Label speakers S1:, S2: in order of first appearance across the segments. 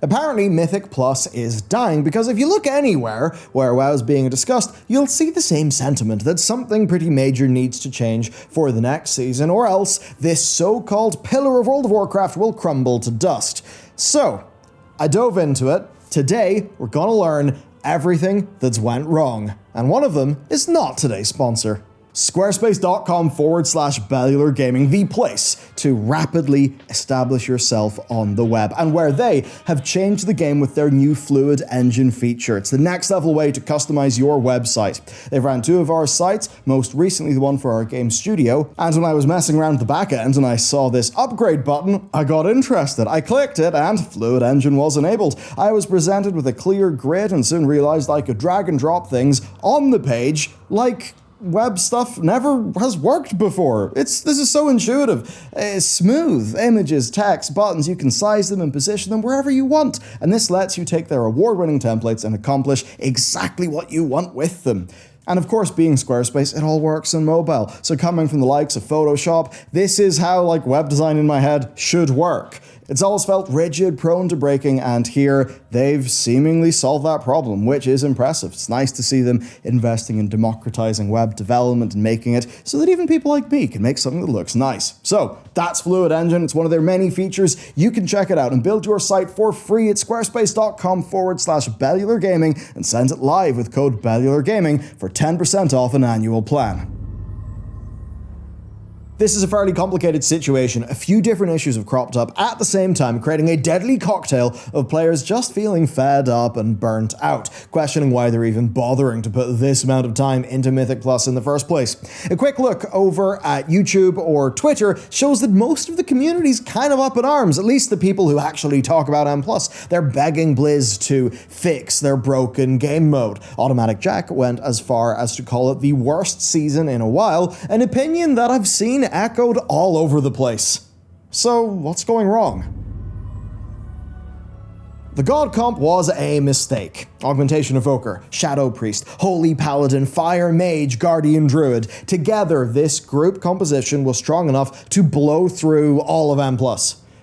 S1: Apparently, Mythic Plus is dying because if you look anywhere where WoW is being discussed, you'll see the same sentiment that something pretty major needs to change for the next season, or else this so-called pillar of World of Warcraft will crumble to dust. So, I dove into it. Today, we're gonna learn everything that's went wrong, and one of them is not today's sponsor. Squarespace.com/Bellular Gaming, the place to rapidly establish yourself on the web, and where they have changed the game with their new Fluid Engine feature. It's the next level way to customize your website. They've ran 2 of our sites, most recently the one for our game studio, and when I was messing around with the back end and I saw this upgrade button, I got interested. I clicked it and Fluid Engine was enabled. I was presented with a clear grid and soon realized I could drag and drop things on the page like web stuff never has worked before. This is so intuitive. It's smooth. Images, text, buttons, you can size them and position them wherever you want. And this lets you take their award-winning templates and accomplish exactly what you want with them. And of course, being Squarespace, it all works on mobile. So coming from the likes of Photoshop, this is how web design in my head should work. It's always felt rigid, prone to breaking, and here they've seemingly solved that problem, which is impressive. It's nice to see them investing in democratizing web development and making it so that even people like me can make something that looks nice. So that's Fluid Engine. It's one of their many features. You can check it out and build your site for free at squarespace.com/Bellular Gaming and send it live with code Bellular Gaming for 10% off an annual plan. This is a fairly complicated situation. A few different issues have cropped up at the same time, creating a deadly cocktail of players just feeling fed up and burnt out, questioning why they're even bothering to put this amount of time into Mythic Plus in the first place. A quick look over at YouTube or Twitter shows that most of the community's kind of up in arms, at least the people who actually talk about M+. They're begging Blizz to fix their broken game mode. Automatic Jack went as far as to call it the worst season in a while, an opinion that I've seen echoed all over the place. So, what's going wrong? The God comp was a mistake. Augmentation Evoker, Shadow Priest, Holy Paladin, Fire Mage, Guardian Druid. Together, this group composition was strong enough to blow through all of M+.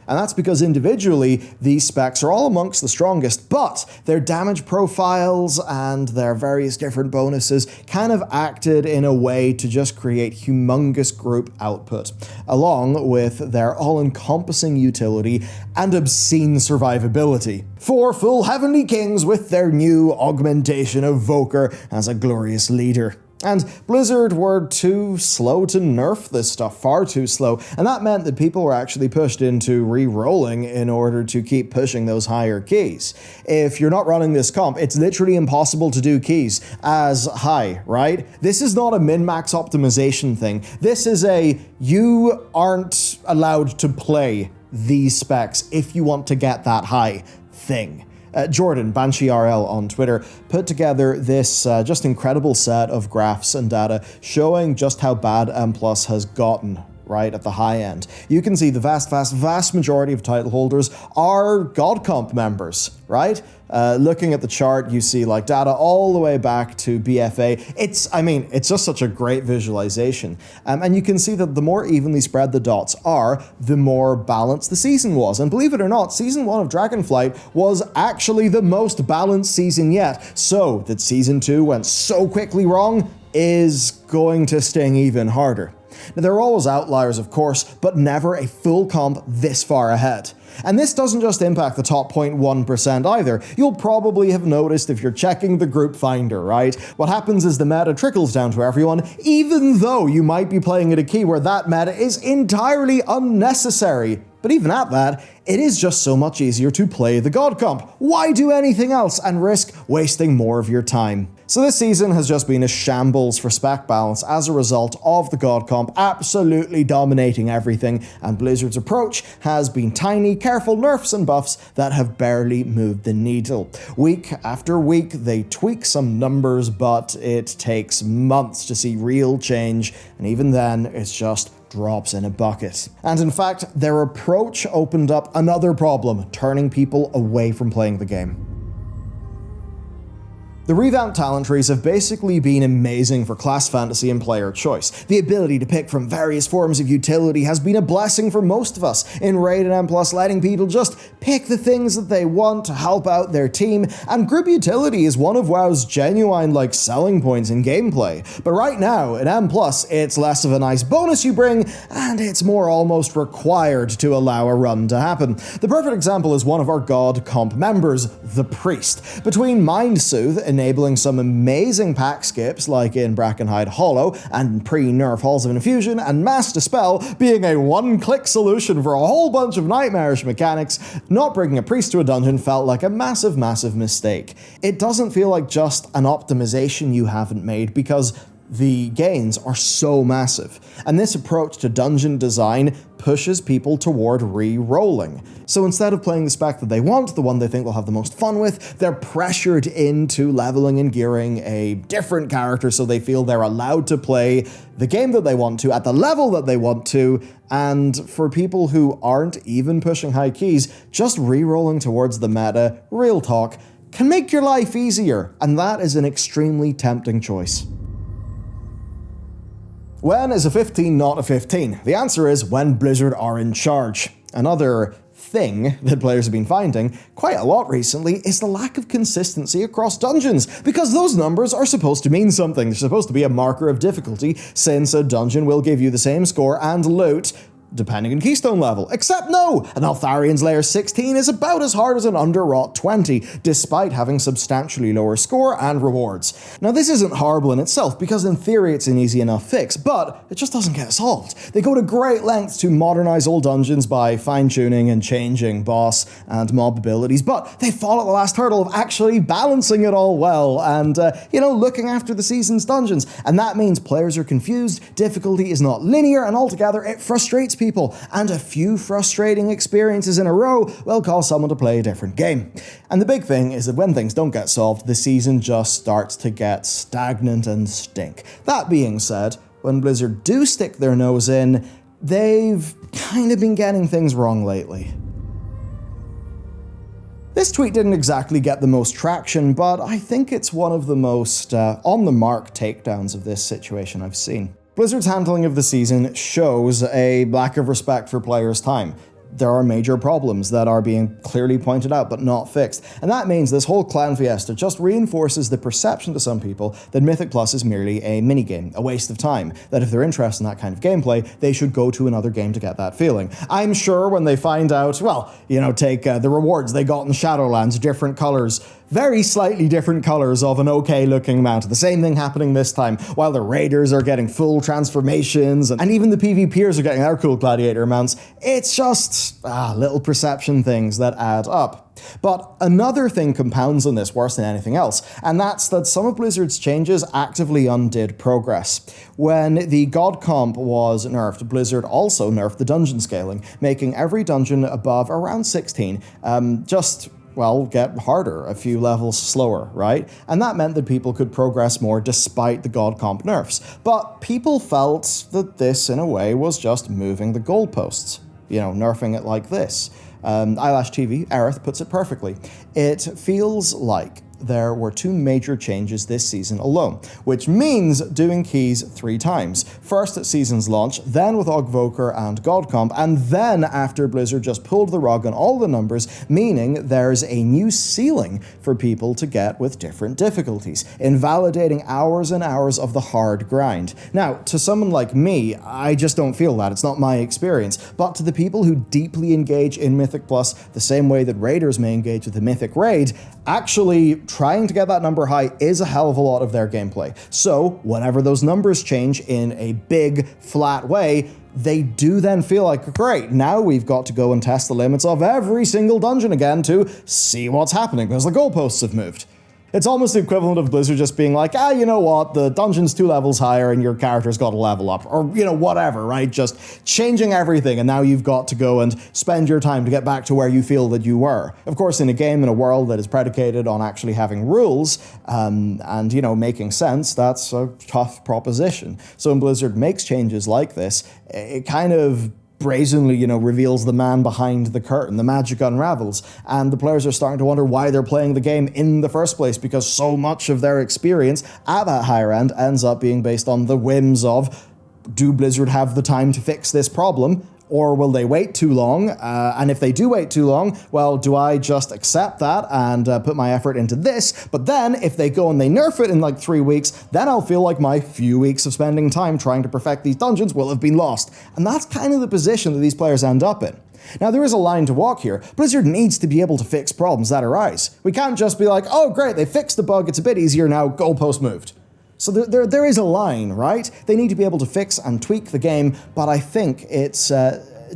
S1: And that's because individually, these specs are all amongst the strongest, but their damage profiles and their various different bonuses kind of acted in a way to just create humongous group output, along with their all-encompassing utility and obscene survivability. 4 full Heavenly Kings with their new Augmentation Evoker as a glorious leader. And Blizzard were too slow to nerf this stuff, far too slow, and that meant that people were actually pushed into re-rolling in order to keep pushing those higher keys. If you're not running this comp, it's literally impossible to do keys as high, right? This is not a min-max optimization thing. This is you aren't allowed to play these specs if you want to get that high thing. Jordan, Banshee RL on Twitter, put together this just incredible set of graphs and data showing just how bad M+ has gotten right at the high end. You can see the vast majority of title holders are God Comp members, right? Looking at the chart, you see data all the way back to BFA. It's just such a great visualization. And you can see that the more evenly spread the dots are, the more balanced the season was. And believe it or not, Season 1 of Dragonflight was actually the most balanced season yet. So that Season 2 went so quickly wrong is going to sting even harder. Now, there are always outliers, of course, but never a full comp this far ahead. And this doesn't just impact the top 0.1% either. You'll probably have noticed if you're checking the group finder, right? What happens is the meta trickles down to everyone, even though you might be playing at a key where that meta is entirely unnecessary. But even at that, it is just so much easier to play the God comp. Why do anything else and risk wasting more of your time? So this season has just been a shambles for spec balance as a result of the God comp absolutely dominating everything, and Blizzard's approach has been tiny, careful nerfs and buffs that have barely moved the needle. Week after week, they tweak some numbers, but it takes months to see real change, and even then, it's just drops in a bucket. And in fact, their approach opened up another problem, turning people away from playing the game. The revamped talent trees have basically been amazing for class fantasy and player choice. The ability to pick from various forms of utility has been a blessing for most of us in Raid and M+, letting people just pick the things that they want to help out their team, and group utility is one of WoW's genuine selling points in gameplay. But right now, in M+, it's less of a nice bonus you bring, and it's more almost required to allow a run to happen. The perfect example is one of our God comp members, the Priest. Between Mind Soothe, enabling some amazing pack skips like in Brackenhide Hollow and pre-nerf Halls of Infusion, and Mass Dispel being a one-click solution for a whole bunch of nightmarish mechanics, not bringing a priest to a dungeon felt like a massive mistake. It doesn't feel like just an optimization you haven't made, because the gains are so massive, and this approach to dungeon design pushes people toward re-rolling. So instead of playing the spec that they want, the one they think they'll have the most fun with, they're pressured into leveling and gearing a different character so they feel they're allowed to play the game that they want to at the level that they want to. And for people who aren't even pushing high keys, just re-rolling towards the meta, real talk, can make your life easier, and that is an extremely tempting choice. When is a 15 not a 15? The answer is when Blizzard are in charge. Another thing that players have been finding quite a lot recently is the lack of consistency across dungeons, because those numbers are supposed to mean something. They're supposed to be a marker of difficulty, since a dungeon will give you the same score and loot depending on keystone level. Except no! An Altharian's Layer 16 is about as hard as an Underwrought 20, despite having substantially lower score and rewards. Now this isn't horrible in itself, because in theory it's an easy enough fix, but it just doesn't get solved. They go to great lengths to modernize old dungeons by fine-tuning and changing boss and mob abilities, but they fall at the last hurdle of actually balancing it all well and, looking after the season's dungeons. And that means players are confused, difficulty is not linear, and altogether it frustrates people, and a few frustrating experiences in a row will cause someone to play a different game. And the big thing is that when things don't get solved, the season just starts to get stagnant and stink. That being said, when Blizzard do stick their nose in, they've kind of been getting things wrong lately. This tweet didn't exactly get the most traction, but I think it's one of the most on-the-mark takedowns of this situation I've seen. Blizzard's handling of the season shows a lack of respect for players' time. There are major problems that are being clearly pointed out but not fixed, and that means this whole clan fiesta just reinforces the perception to some people that Mythic Plus is merely a minigame, a waste of time, that if they're interested in that kind of gameplay, they should go to another game to get that feeling. I'm sure when they find out, take the rewards they got in Shadowlands, different colors, very slightly different colors of an okay-looking mount. The same thing happening this time, while the raiders are getting full transformations, and even the PvPers are getting their cool gladiator mounts. It's just little perception things that add up. But another thing compounds on this worse than anything else, and that's that some of Blizzard's changes actively undid progress. When the God comp was nerfed, Blizzard also nerfed the dungeon scaling, making every dungeon above around 16 get harder, a few levels slower, right? And that meant that people could progress more despite the God comp nerfs. But people felt that this, in a way, was just moving the goalposts. Nerfing it like this. Eyelash TV, Aerith, puts it perfectly. It feels like there were two major changes this season alone, which means doing keys 3 times. First at season's launch, then with Ogvoker and Godcomp, and then after Blizzard just pulled the rug on all the numbers, meaning there's a new ceiling for people to get with different difficulties, invalidating hours and hours of the hard grind. Now, to someone like me, I just don't feel that. It's not my experience. But to the people who deeply engage in Mythic Plus the same way that raiders may engage with the Mythic Raid, actually trying to get that number high is a hell of a lot of their gameplay. So whenever those numbers change in a big, flat way, they do then feel like, great, now we've got to go and test the limits of every single dungeon again to see what's happening, because the goalposts have moved. It's almost the equivalent of Blizzard just being like, you know what, the dungeon's 2 levels higher and your character's got to level up, or, whatever, right? Just changing everything, and now you've got to go and spend your time to get back to where you feel that you were. Of course, in a game, in a world that is predicated on actually having rules, and, making sense, that's a tough proposition. So when Blizzard makes changes like this, it kind of brazenly, reveals the man behind the curtain. The magic unravels, and the players are starting to wonder why they're playing the game in the first place, because so much of their experience at that higher end ends up being based on the whims of, do Blizzard have the time to fix this problem? Or will they wait too long? And if they do wait too long, well, do I just accept that and put my effort into this? But then, if they go and they nerf it in like 3 weeks, then I'll feel like my few weeks of spending time trying to perfect these dungeons will have been lost. And that's kind of the position that these players end up in. Now, there is a line to walk here. Blizzard needs to be able to fix problems that arise. We can't just be like, oh great, they fixed the bug, it's a bit easier now, goalpost moved. So there is a line, right? They need to be able to fix and tweak the game, but I think it's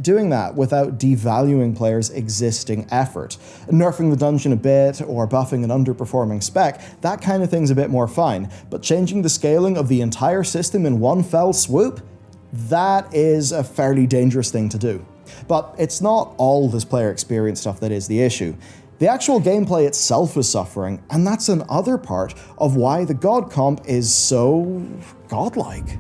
S1: doing that without devaluing players' existing effort. Nerfing the dungeon a bit or buffing an underperforming spec, that kind of thing's a bit more fine, but changing the scaling of the entire system in one fell swoop, that is a fairly dangerous thing to do. But it's not all this player experience stuff that is the issue. The actual gameplay itself is suffering, and that's another part of why the God comp is so godlike.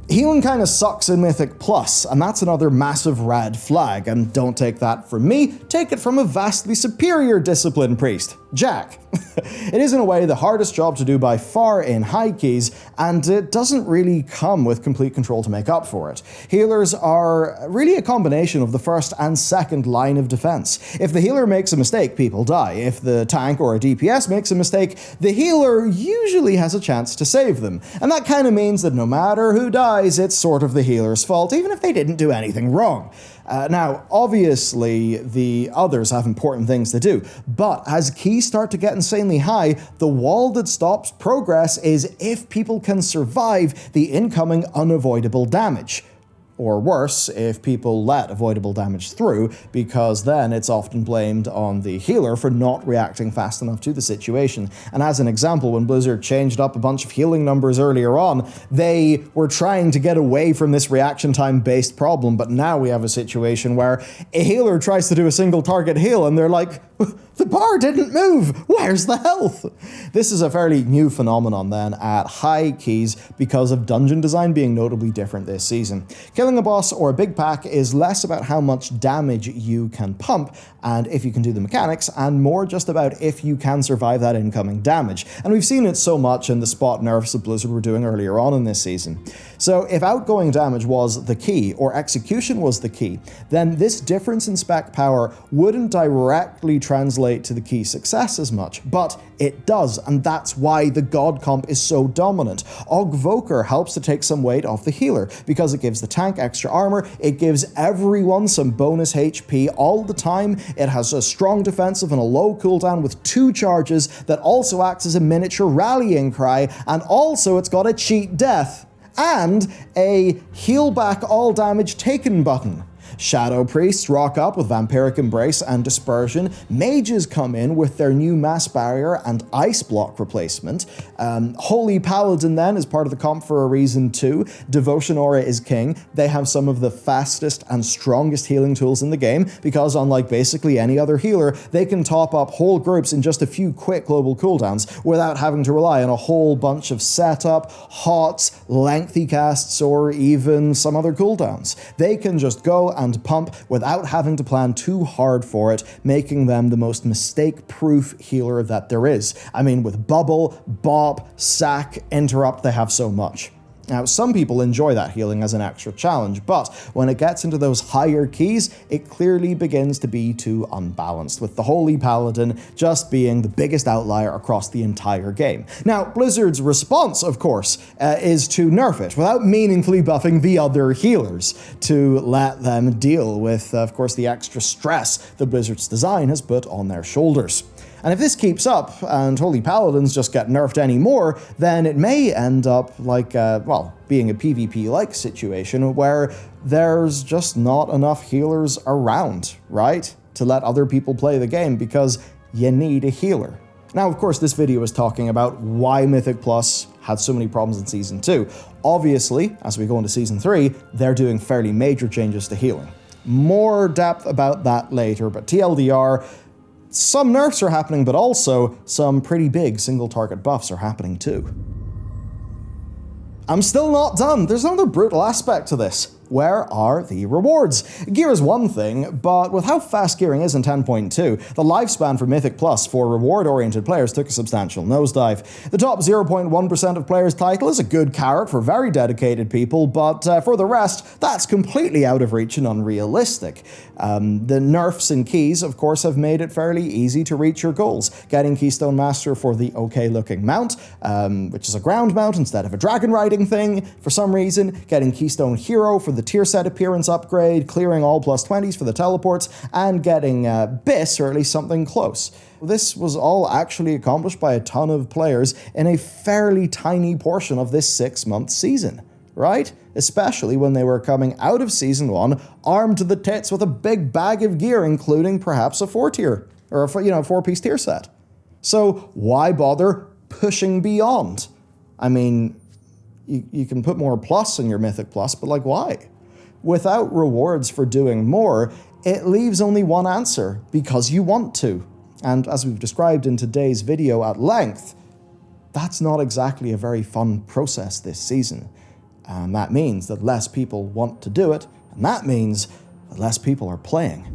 S1: Healing kinda sucks in Mythic Plus, and that's another massive red flag, and don't take that from me, take it from a vastly superior discipline priest, Jack. It is in a way the hardest job to do by far in high keys, and it doesn't really come with complete control to make up for it. Healers are really a combination of the first and second line of defense. If the healer makes a mistake, people die. If the tank or a DPS makes a mistake, the healer usually has a chance to save them. And that kind of means that no matter who dies, it's sort of the healer's fault, even if they didn't do anything wrong. Now, obviously, the others have important things to do, but as keys start to get insanely high, the wall that stops progress is if people can survive the incoming unavoidable damage. Or worse, if people let avoidable damage through, because then it's often blamed on the healer for not reacting fast enough to the situation. And as an example, when Blizzard changed up a bunch of healing numbers earlier on, they were trying to get away from this reaction time-based problem, but now we have a situation where a healer tries to do a single target heal, and they're like, the bar didn't move! Where's the health? This is a fairly new phenomenon then at high keys because of dungeon design being notably different this season. Killing a boss or a big pack is less about how much damage you can pump and if you can do the mechanics, and more just about if you can survive that incoming damage. And we've seen it so much in the spot nerfs that Blizzard were doing earlier on in this season. So if outgoing damage was the key, or execution was the key, then this difference in spec power wouldn't directly translate to the key success as much, but it does, and that's why the God comp is so dominant. Augvoker helps to take some weight off the healer, because it gives the tank extra armor, it gives everyone some bonus HP all the time, it has a strong defensive and a low cooldown with 2 charges that also acts as a miniature rallying cry, and also it's got a cheat death, and a heal back all damage taken button. Shadow Priests rock up with Vampiric Embrace and Dispersion. Mages come in with their new Mass Barrier and Ice Block replacement. Holy Paladin then is part of the comp for a reason too. Devotion Aura is king. They have some of the fastest and strongest healing tools in the game because unlike basically any other healer, they can top up whole groups in just a few quick global cooldowns without having to rely on a whole bunch of setup, hots, lengthy casts, or even some other cooldowns. They can just go and pump without having to plan too hard for it, making them the most mistake-proof healer that there is. I mean, with Bubble, Bop, Sack, Interrupt, they have so much. Now, some people enjoy that healing as an extra challenge, but when it gets into those higher keys, it clearly begins to be too unbalanced, with the Holy Paladin just being the biggest outlier across the entire game. Now, Blizzard's response, of course, is to nerf it, without meaningfully buffing the other healers, to let them deal with, of course, the extra stress that Blizzard's design has put on their shoulders. And if this keeps up, and Holy Paladins just get nerfed anymore, then it may end up like, being a PvP-like situation where there's just not enough healers around, right? To let other people play the game, because you need a healer. Now, of course, this video is talking about why Mythic Plus had so many problems in Season 2. Obviously, as we go into Season 3, they're doing fairly major changes to healing. More depth about that later, but TLDR, some nerfs are happening, but also some pretty big single target buffs are happening too. I'm still not done. There's another brutal aspect to this. where are the rewards? Gear is one thing, but with how fast gearing is in 10.2, the lifespan for Mythic Plus for reward-oriented players took a substantial nosedive. The top 0.1% of players' title is a good carrot for very dedicated people, but for the rest, that's completely out of reach and unrealistic. The nerfs and keys, of course, have made it fairly easy to reach your goals. Getting Keystone Master for the okay-looking mount, which is a ground mount instead of a dragon riding thing, for some reason, getting Keystone Hero for the tier set appearance upgrade, clearing all +20s for the teleports, and getting Biss, or at least something close. This was all actually accomplished by a ton of players in a fairly tiny portion of this 6-month season, right? Especially when they were coming out of Season 1 armed to the tits with a big bag of gear, including perhaps a 4-tier, or a 4-piece tier set. So why bother pushing beyond? I mean, you can put more plus in your Mythic Plus, but like, why? Without rewards for doing more, it leaves only one answer: because you want to. And as we've described in today's video at length, that's not exactly a very fun process this season. And that means that less people want to do it, and that means that less people are playing.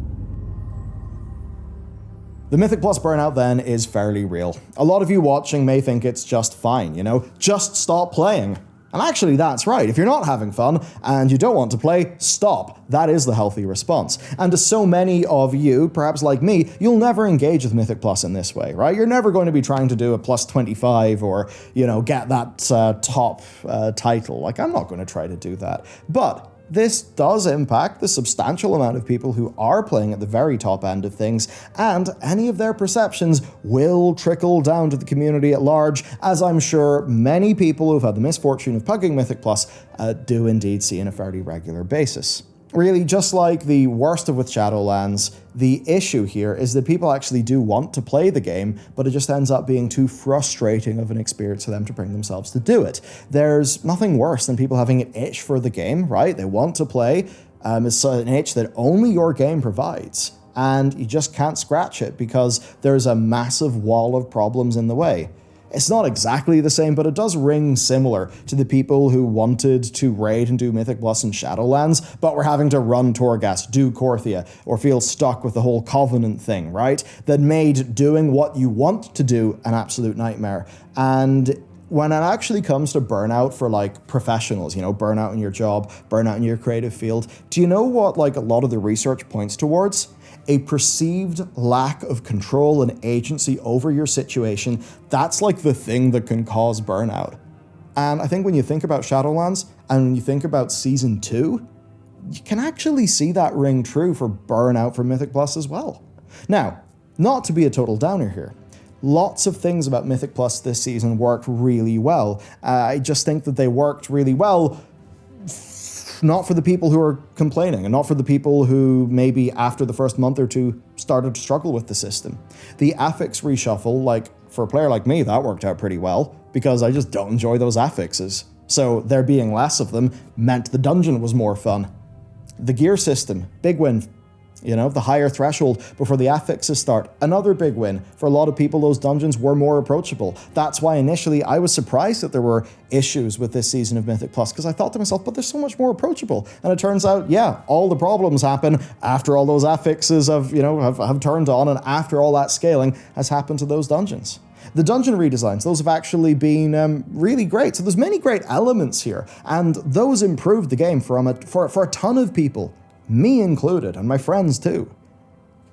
S1: The Mythic Plus burnout, then, is fairly real. A lot of you watching may think it's just fine, just stop playing. And actually, that's right. If you're not having fun and you don't want to play, stop. That is the healthy response. And to so many of you, perhaps like me, you'll never engage with Mythic Plus in this way, right? You're never going to be trying to do a +25 or, get that top title. Like, I'm not going to try to do that. But this does impact the substantial amount of people who are playing at the very top end of things, and any of their perceptions will trickle down to the community at large, as I'm sure many people who've had the misfortune of pugging Mythic Plus do indeed see on a fairly regular basis. Really, just like the worst of with Shadowlands, the issue here is that people actually do want to play the game, but it just ends up being too frustrating of an experience for them to bring themselves to do it. There's nothing worse than people having an itch for the game, right? They want to play. It's an itch that only your game provides, and you just can't scratch it because there's a massive wall of problems in the way. It's not exactly the same, but it does ring similar to the people who wanted to raid and do Mythic Plus in Shadowlands, but were having to run Torghast, do Korthia, or feel stuck with the whole Covenant thing, right? That made doing what you want to do an absolute nightmare. And when it actually comes to burnout for professionals, burnout in your job, burnout in your creative field, do you know what a lot of the research points towards? A perceived lack of control and agency over your situation. That's the thing that can cause burnout. And I think when you think about Shadowlands and when you think about Season 2, you can actually see that ring true for burnout for Mythic Plus as well. Now, not to be a total downer here, lots of things about Mythic Plus this season worked really well. I just think that they worked really well not for the people who are complaining, and not for the people who maybe after the first month or two started to struggle with the system. The affix reshuffle, for a player like me, that worked out pretty well, because I just don't enjoy those affixes. So there being less of them meant the dungeon was more fun. The gear system, big win. The higher threshold before the affixes start, another big win. For a lot of people, those dungeons were more approachable. That's why initially I was surprised that there were issues with this season of Mythic Plus, because I thought to myself, but they're so much more approachable. And it turns out, yeah, all the problems happen after all those affixes have turned on, and after all that scaling has happened to those dungeons. The dungeon redesigns, those have actually been really great. So there's many great elements here, and those improved the game for a ton of people. Me included, and my friends too.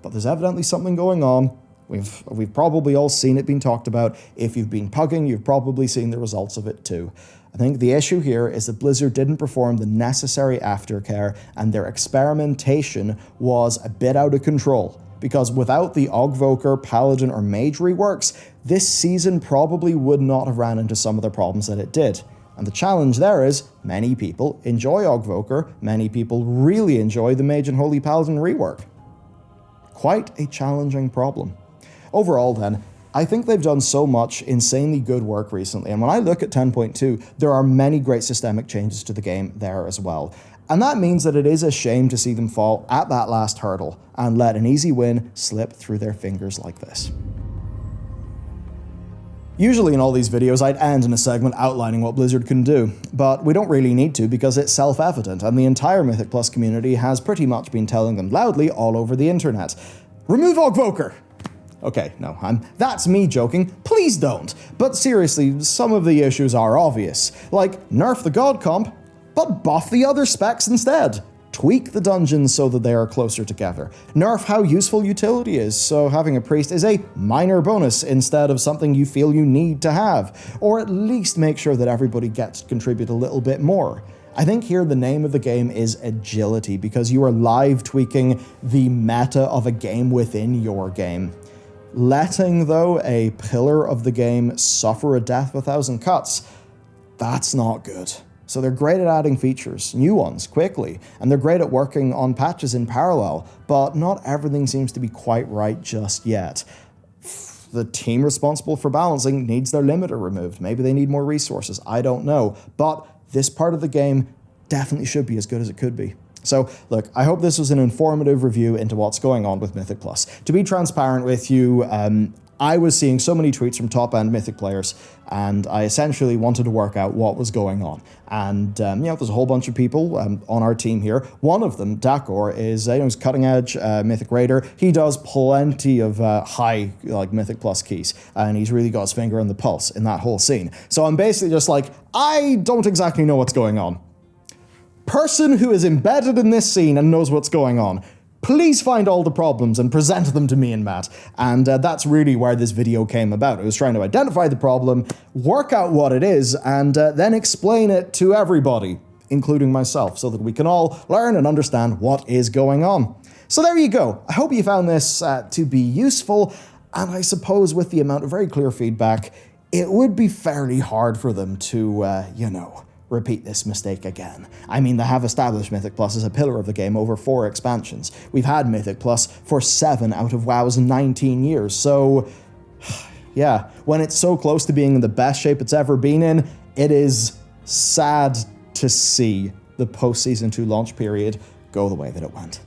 S1: But there's evidently something going on. We've probably all seen it being talked about. If you've been pugging, you've probably seen the results of it too. I think the issue here is that Blizzard didn't perform the necessary aftercare, and their experimentation was a bit out of control. Because without the Ogvoker, Paladin, or Mage reworks, this season probably would not have ran into some of the problems that it did. And the challenge there is, many people enjoy Ogvoker, many people really enjoy the Mage and Holy Paladin rework. Quite a challenging problem. Overall then, I think they've done so much insanely good work recently, and when I look at 10.2, there are many great systemic changes to the game there as well. And that means that it is a shame to see them fall at that last hurdle and let an easy win slip through their fingers like this. Usually in all these videos, I'd end in a segment outlining what Blizzard can do, but we don't really need to because it's self-evident, and the entire Mythic Plus community has pretty much been telling them loudly all over the internet. Remove Ogvoker! Okay, no, that's me joking. Please don't. But seriously, some of the issues are obvious. Like, nerf the god comp, but buff the other specs instead. Tweak the dungeons so that they are closer together. Nerf how useful utility is, so having a priest is a minor bonus instead of something you feel you need to have. Or at least make sure that everybody gets to contribute a little bit more. I think here the name of the game is agility, because you are live tweaking the meta of a game within your game. Letting, though, a pillar of the game suffer a death of 1,000 cuts, that's not good. So they're great at adding features, new ones, quickly, and they're great at working on patches in parallel, but not everything seems to be quite right just yet. The team responsible for balancing needs their limiter removed. Maybe they need more resources, I don't know. But this part of the game definitely should be as good as it could be. So, look, I hope this was an informative review into what's going on with Mythic Plus. To be transparent with you, I was seeing so many tweets from top-end Mythic players, and I essentially wanted to work out what was going on. And, there's a whole bunch of people on our team here. One of them, Dakor, is he's cutting-edge Mythic Raider. He does plenty of high, Mythic Plus keys, and he's really got his finger on the pulse in that whole scene. So I'm basically just like, I don't exactly know what's going on. Person who is embedded in this scene and knows what's going on, please find all the problems and present them to me and Matt. And that's really where this video came about. I was trying to identify the problem, work out what it is, and then explain it to everybody, including myself, so that we can all learn and understand what is going on. So there you go. I hope you found this to be useful, and I suppose with the amount of very clear feedback, it would be fairly hard for them to, repeat this mistake again. I mean, they have established Mythic Plus as a pillar of the game over 4 expansions. We've had Mythic Plus for 7 out of WoW's 19 years, so yeah, when it's so close to being in the best shape it's ever been in, it is sad to see the post-Season 2 launch period go the way that it went.